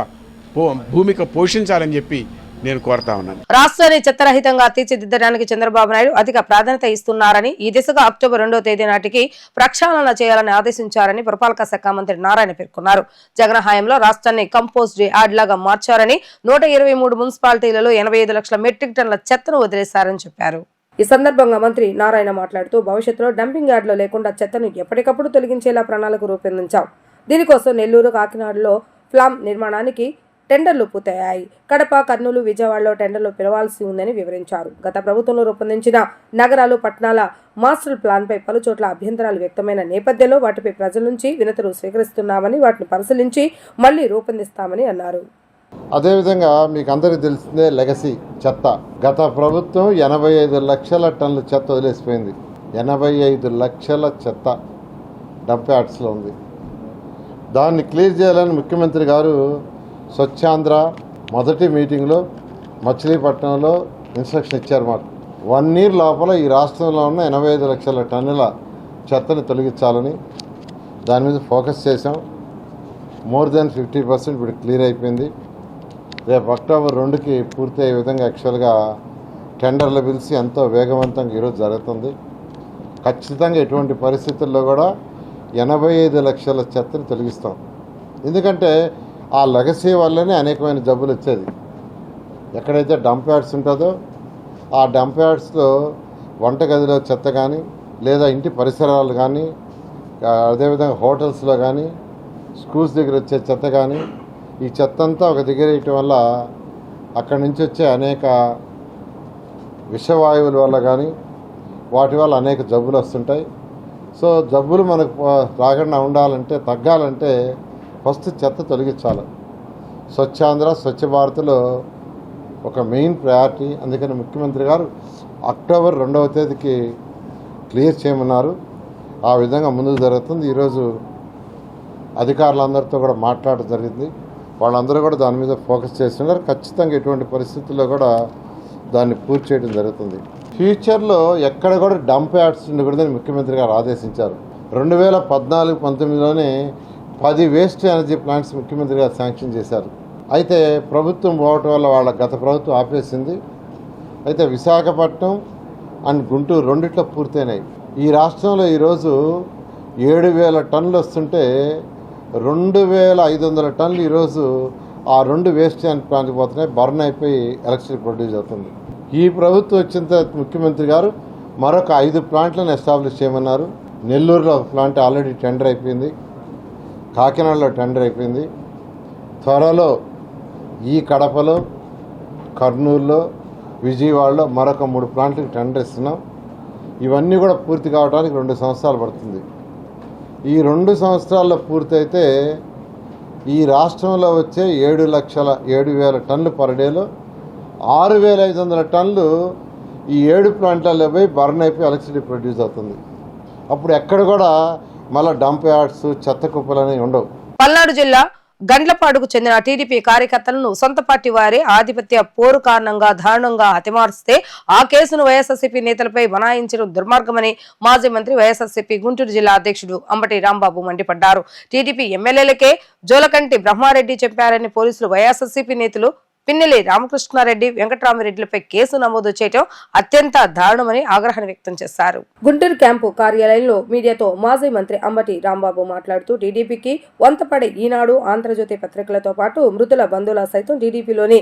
భూమిక పోషించాలని చెప్పి నేను కోరుతా ఉన్నాను. రాష్ట్రాన్ని చెత్తరహితంగా తీర్చిదిద్దడానికి చంద్రబాబు నాయుడు అధిక ప్రాధాన్యత ఇస్తున్నారని, ఈ దిశగా అక్టోబర్ 2వ తేదీ నాటికి ప్రక్షాళన చేయాలని ఆదేశించారని పురపాలక శాఖ మంత్రి నారాయణ పేర్కొన్నారు. జగన్ హయాంలో రాష్ట్రాన్ని కంపోస్ట్ యార్డ్ లాగా మార్చారని, 123 మున్సిపాలిటీలలో 85 లక్షల మెట్రిక్ టన్నుల చెత్తను వదిలేశారని చెప్పారు. ఈ సందర్భంగా మంత్రి నారాయణ మాట్లాడుతూ భవిష్యత్తులో డంపింగ్ యార్డులో లేకుండా చెత్తను ఎప్పటికప్పుడు తొలగించేలా ప్రణాళిక రూపొందించాం. దీనికోసం నెల్లూరు, కాకినాడలో ఫ్లామ్ నిర్మాణానికి టెండర్లు పూర్తయ్యాయి. కడప, కర్నూలు, విజయవాడలో టెండర్లు పిలవాల్సి ఉందని వివరించారు. గత ప్రభుత్వంలో రూపొందించిన నగరాలు, పట్టణాల మాస్టర్ ప్లాన్పై పలుచోట్ల అభ్యంతరాలు వ్యక్తమైన నేపథ్యంలో వాటిపై ప్రజల నుంచి వినతులు స్వీకరిస్తున్నామని, వాటిని పరిశీలించి మళ్లీ రూపొందిస్తామని అన్నారు. అదేవిధంగా మీకు అందరికీ తెలిసిందే లెగసీ చెత్త. గత ప్రభుత్వం 85 లక్షల టన్నుల చెత్త వదిలేసిపోయింది. 85 లక్షల చెత్త డంప్ యార్డ్స్లో ఉంది. దాన్ని క్లియర్ చేయాలని ముఖ్యమంత్రి గారు స్వచ్ఛాంధ్ర మొదటి మీటింగ్లో మచిలీపట్నంలో ఇన్స్ట్రక్షన్ ఇచ్చారు. మాకు 1 year లోపల ఈ రాష్ట్రంలో ఉన్న 85 లక్షల టన్నుల చెత్తని తొలగించాలని దాని మీద ఫోకస్ చేశాం. మోర్ దెన్ 50% ఇప్పుడు క్లియర్ అయిపోయింది. రేపు October 2కి పూర్తి అయ్యే విధంగా యాక్చువల్గా టెండర్లు పిలిచి ఎంతో వేగవంతంగా ఈరోజు జరుగుతుంది. ఖచ్చితంగా ఎటువంటి పరిస్థితుల్లో కూడా 85 లక్షల చెత్తని తొలగిస్తాం. ఎందుకంటే ఆ లెగసీ వల్లనే అనేకమైన జబ్బులు వచ్చేది. ఎక్కడైతే డంప్ యార్డ్స్ ఉంటుందో ఆ డంప్ యార్డ్స్లో వంటగదిలో చెత్త కానీ, లేదా ఇంటి పరిసరాలు కానీ, అదేవిధంగా హోటల్స్లో కానీ, స్కూల్స్ దగ్గర వచ్చే చెత్త కానీ, ఈ చెత్త అంతా ఒక దగ్గర వేయటం వల్ల అక్కడి నుంచి వచ్చే అనేక విషవాయువుల వల్ల కానీ వాటి వల్ల అనేక జబ్బులు వస్తుంటాయి. సో జబ్బులు మనకు రాకుండా ఉండాలంటే, తగ్గాలంటే ఫస్ట్ చెత్త తొలగించాలి. స్వచ్ఛాంధ్ర, స్వచ్ఛ భారత్లో ఒక మెయిన్ ప్రయారిటీ. అందుకని ముఖ్యమంత్రి గారు October 2వ తేదీకి క్లియర్ చేయమన్నారు. ఆ విధంగా ముందుకు జరుగుతుంది. ఈరోజు అధికారులందరితో కూడా మాట్లాడడం జరిగింది. వాళ్ళందరూ కూడా దాని మీద ఫోకస్ చేస్తున్నారు. ఖచ్చితంగా ఎటువంటి పరిస్థితుల్లో కూడా దాన్ని పూర్తి చేయడం జరుగుతుంది. ఫ్యూచర్లో ఎక్కడ కూడా డంప్ యార్డ్స్ ఉండకూడదని ముఖ్యమంత్రి గారు ఆదేశించారు. 2014-19లోనే 10 వేస్ట్ ఎనర్జీ ప్లాంట్స్ ముఖ్యమంత్రి గారు శాంక్షన్ చేశారు. అయితే ప్రభుత్వం పోవటం వల్ల వాళ్ళ గత ప్రభుత్వం ఆపేసింది. అయితే విశాఖపట్నం అండ్ గుంటూరు రెండిట్లో పూర్తయినాయి. ఈ రాష్ట్రంలో ఈరోజు 7,000 టన్నులు వస్తుంటే 2,500 టన్నులు ఈరోజు ఆ 2 వేస్ట్ ఎనర్జీ ప్లాంట్కి పోతున్నాయి. బర్న్ అయిపోయి ఎలక్ట్రిసిటీ ప్రొడ్యూస్ అవుతుంది. ఈ ప్రభుత్వం వచ్చిన తర్వాత ముఖ్యమంత్రి గారు మరొక 5 ప్లాంట్లను ఎస్టాబ్లిష్ చేయమన్నారు. నెల్లూరులో ఒక ప్లాంట్ ఆల్రెడీ టెండర్ అయిపోయింది. కాకినాడలో టెండర్ అయిపోయింది. త్వరలో ఈ కడపలో, కర్నూలులో, విజయవాడలో మరొక 3 ప్లాంట్లకు టెండర్ ఇస్తున్నాం. ఇవన్నీ కూడా పూర్తి కావడానికి 2 సంవత్సరాలు పడుతుంది. ఈ 2 సంవత్సరాల్లో పూర్తయితే ఈ రాష్ట్రంలో వచ్చే 7,000 టన్నులు పర్ డేలో 6,500 టన్నులు ఈ 7 ప్లాంట్లలో పోయి బర్న్ అయిపోయి ఎలక్ట్రిసిటీ ప్రొడ్యూస్ అవుతుంది. అప్పుడు ఎక్కడ కూడా మళ్ళీ డంప్ యార్డ్స్, చెత్త కుప్పలు అనేవి ఉండవు. పల్నాడు జిల్లా గండ్లపాడుకు చెందిన టీడీపీ కార్యకర్తలను సొంత పార్టీ వారే ఆధిపత్య పోరు కారణంగా దారుణంగా హతమారుస్తే ఆ కేసును వైఎస్ఆర్సీపీ నేతలపై బనాయించడం దుర్మార్గమని మాజీ మంత్రి వైఎస్ఆర్సీపీ గుంటూరు జిల్లా అధ్యక్షుడు అంబటి రాంబాబు మండిపడ్డారు. టీడీపీ ఎమ్మెల్యేలకే జోలకంటి బ్రహ్మారెడ్డి చెప్పారని పోలీసులు వైఎస్ఆర్సీపీ నేతలు పిన్నెల్లి రామకృష్ణారెడ్డి, వెంకటరామిరెడ్డిలపై కేసు నమోదు చేయడం అత్యంత దారుణమని ఆగ్రహం వ్యక్తం చేశారు. గుంటూరు క్యాంపు కార్యాలయంలో మీడియాతో మాజీ మంత్రి అంబటి రాంబాబు మాట్లాడుతూ టీడీపీకి వంతపడే ఈనాడు, ఆంధ్రజ్యోతి పత్రికలతో పాటు మృతుల బంధువుల సైతం టీడీపీలోని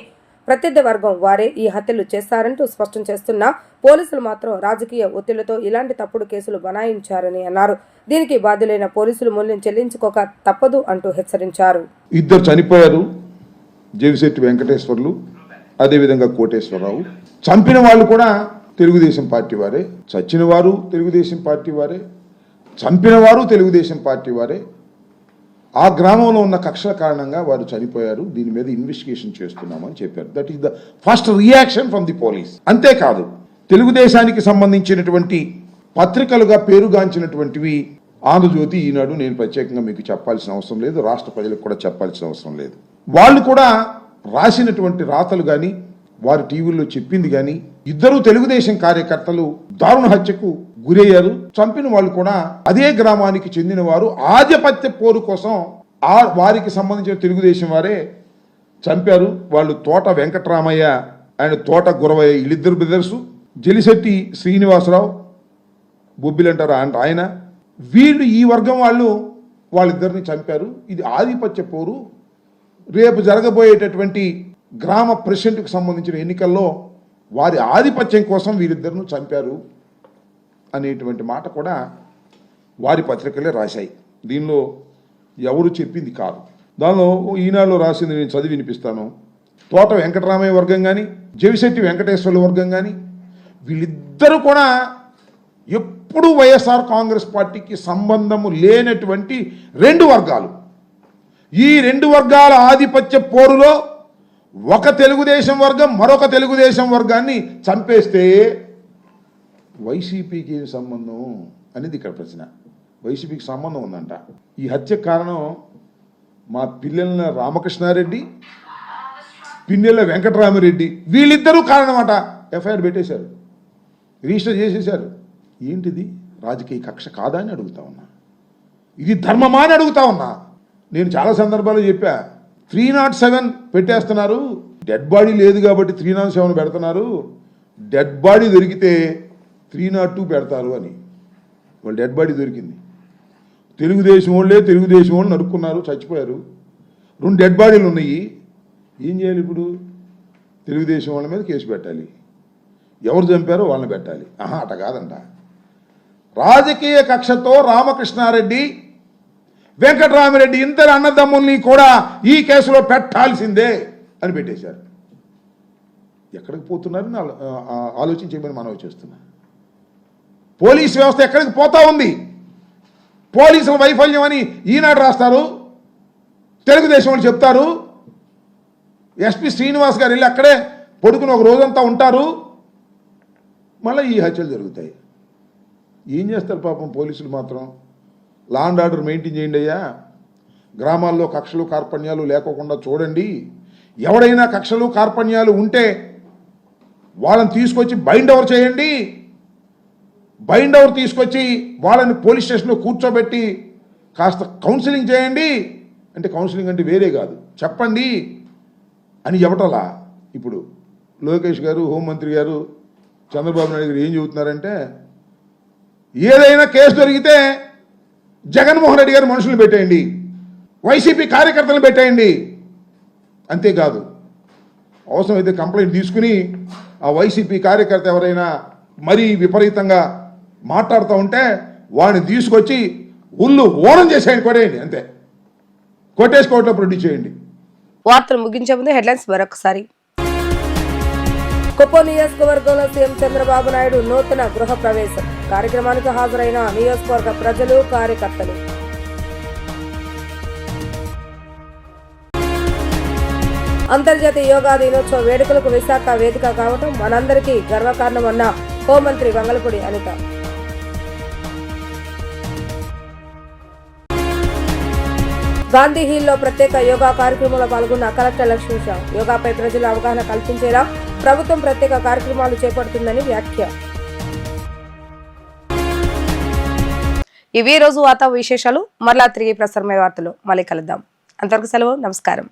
ప్రత్యర్థి వర్గం వారే ఈ హత్యలు చేస్తారంటూ స్పష్టం చేస్తున్న పోలీసులు మాత్రం రాజకీయ ఒత్తిళ్లతో ఇలాంటి తప్పుడు కేసులు బనాయించారని అన్నారు. దీనికి బాధ్యులైన పోలీసులు మూల్యం చెల్లించుకోక తప్పదు అంటూ హెచ్చరించారు. ఇద్దరు చనిపోయారు, జేవిశెట్టి వెంకటేశ్వర్లు, అదేవిధంగా కోటేశ్వరరావు. చంపిన వాళ్ళు కూడా తెలుగుదేశం పార్టీ వారే, చచ్చిన వారు తెలుగుదేశం పార్టీ వారే, చంపిన వారు తెలుగుదేశం పార్టీ వారే. ఆ గ్రామంలో ఉన్న కక్షల కారణంగా వారు చనిపోయారు. దీని మీద ఇన్వెస్టిగేషన్ చేస్తున్నామని చెప్పారు. That is the first reaction from the police. అంతేకాదు, తెలుగుదేశానికి సంబంధించినటువంటి పత్రికలుగా పేరుగాంచినటువంటివి ఆంధ్రజ్యోతి, ఈనాడు నేను ప్రత్యేకంగా మీకు చెప్పాల్సిన అవసరం లేదు, రాష్ట్ర ప్రజలకు కూడా చెప్పాల్సిన అవసరం లేదు. వాళ్ళు కూడా రాసినటువంటి రాతలు కానీ, వారి టీవీల్లో చెప్పింది కానీ, ఇద్దరు తెలుగుదేశం కార్యకర్తలు దారుణ హత్యకు గురయ్యారు. చంపిన వాళ్ళు కూడా అదే గ్రామానికి చెందిన వారు. ఆధిపత్య పోరు కోసం వారికి సంబంధించిన తెలుగుదేశం వారే చంపారు. వాళ్ళు తోట వెంకటరామయ్య అండ్ తోట గురవయ్య, వీళ్ళిద్దరు బ్రదర్సు. జలిశెట్టి శ్రీనివాసరావు, బొబ్బిలంటారు ఆయన, వీళ్ళు ఈ వర్గం వాళ్ళిద్దరిని చంపారు. ఇది ఆధిపత్య పోరు. రేపు జరగబోయేటటువంటి గ్రామ ప్రెసిడెంట్కి సంబంధించిన ఎన్నికల్లో వారి ఆధిపత్యం కోసం వీరిద్దరిని చంపారు అనేటువంటి మాట కూడా వారి పత్రికలే రాశాయి. దీనిలో ఎవరు చెప్పింది కాదు. దానిలో ఈనాడులో రాసింది నేను చదివి వినిపిస్తాను. తోట వెంకటరామయ్య వర్గం కానీ జవిశెట్టి వెంకటేశ్వర్ల వర్గం కానీ వీళ్ళిద్దరూ కూడా ఎప్పుడూ వైఎస్ఆర్ కాంగ్రెస్ పార్టీకి సంబంధము లేనటువంటి రెండు వర్గాలు. ఈ రెండు వర్గాల ఆధిపత్య పోరులో ఒక తెలుగుదేశం వర్గం మరొక తెలుగుదేశం వర్గాన్ని చంపేస్తే వైసీపీకి ఏం సంబంధం అనేది ఇక్కడ ప్రశ్న. వైసీపీకి సంబంధం ఉందంట. ఈ హత్యకు కారణం మా పిల్లల రామకృష్ణారెడ్డి, పిన్నెల వెంకటరామిరెడ్డి, వీళ్ళిద్దరూ కారణమట. ఎఫ్ఐఆర్ పెట్టేశారు, రిజిస్టర్ చేసేశారు. ఏంటిది? రాజకీయ కక్ష కాదా అని అడుగుతా ఉన్నా. ఇది ధర్మమా అని అడుగుతా ఉన్నా. నేను చాలా సందర్భాల్లో చెప్పా, 307 పెట్టేస్తున్నారు. డెడ్ బాడీ లేదు కాబట్టి 307 పెడుతున్నారు. డెడ్ బాడీ దొరికితే 302 పెడతారు అని. వాళ్ళు డెడ్ బాడీ దొరికింది. తెలుగుదేశం వాళ్ళు నరుక్కున్నారు, చచ్చిపోయారు. 2 డెడ్ బాడీలు ఉన్నాయి. ఏం చేయాలి ఇప్పుడు? తెలుగుదేశం వాళ్ళ మీద కేసు పెట్టాలి, ఎవరు చంపారో వాళ్ళని పెట్టాలి. అట కాదంట. రాజకీయ కక్షతో రామకృష్ణారెడ్డి, వెంకటరామిరెడ్డి ఇద్దరు అన్నదమ్ముల్ని కూడా ఈ కేసులో పెట్టాల్సిందే అని పెట్టేశారు. ఎక్కడికి పోతున్నారని ఆలోచించమని మనం చేస్తున్నా. పోలీస్ వ్యవస్థ ఎక్కడికి పోతా ఉంది? పోలీసుల వైఫల్యం అని ఈనాడు రాస్తారు, తెలుగుదేశం వాళ్ళు చెప్తారు. ఎస్పీ శ్రీనివాస్ గారు వెళ్ళి అక్కడే పడుకుని ఒక రోజంతా ఉంటారు, మళ్ళీ ఈ హత్యలు జరుగుతాయి. ఏం చేస్తారు పాపం పోలీసులు మాత్రం? లా అండ్ ఆర్డర్ మెయింటైన్ చేయండి అయ్యా. గ్రామాల్లో కక్షలు కార్పణ్యాలు లేకోకుండా చూడండి. ఎవడైనా కక్షలు కార్పణ్యాలు ఉంటే వాళ్ళని తీసుకొచ్చి బైండ్ ఓవర్ చేయండి. బైండ్ ఓవర్ తీసుకొచ్చి వాళ్ళని పోలీస్ స్టేషన్లో కూర్చోబెట్టి కాస్త కౌన్సిలింగ్ చేయండి. అంటే కౌన్సిలింగ్ అంటే వేరే కాదు, చెప్పండి అని చెప్పటలా. ఇప్పుడు లోకేష్ గారు, హోంమంత్రి గారు, చంద్రబాబు నాయుడు గారు ఏం చెబుతున్నారంటే, ఏదైనా కేసు దొరికితే జగన్మోహన్ రెడ్డి గారు మనుషులు పెట్టేయండి, వైసీపీ కార్యకర్తలు పెట్టేయండి. అంతేకాదు, అవసరమైతే కంప్లైంట్ తీసుకుని ఆ వైసీపీ కార్యకర్త ఎవరైనా మరీ విపరీతంగా మాట్లాడుతూ ఉంటే వాడిని తీసుకొచ్చి ఉల్లు ఓనం చేసేయండి, కొట్టేయండి. అంతే, కొట్టేసి కోర్టులో ప్రొడ్యూస్ చేయండి. వార్తలు ముగించే ముందు హెడ్లైన్స్ మరొకసారి. కుప్పం నియోజకవర్గంలో సీఎం చంద్రబాబు నాయుడు నూతన గృహ ప్రవేశం. కార్యక్రమానికి హాజరైన నియోజకవర్గ ప్రజలు, కార్యకర్తలు. అంతర్జాతీయ యోగా దినోత్సవ వేడుకలకు విశాఖ వేదిక కావడం మనందరికీ గర్వకారణమన్న హోంమంత్రి వంగలపూడి అనిత. గాంధీ హిల్లో ప్రత్యేక యోగా కార్యక్రమంలో పాల్గొన్న కలెక్టర్ లక్ష్మీషా. యోగాపై ప్రజలు అవగాహన కల్పించేలా ప్రభుత్వం ప్రత్యేక కార్యక్రమాలు చేపడుతుందని వ్యాఖ్య. ఇవి రోజు వార్తా విశేషాలు. మరలా తిరిగి ప్రసారమయ్యే వార్తలు మళ్ళీ కలుద్దాం. అంతవరకు సెలవు, నమస్కారం.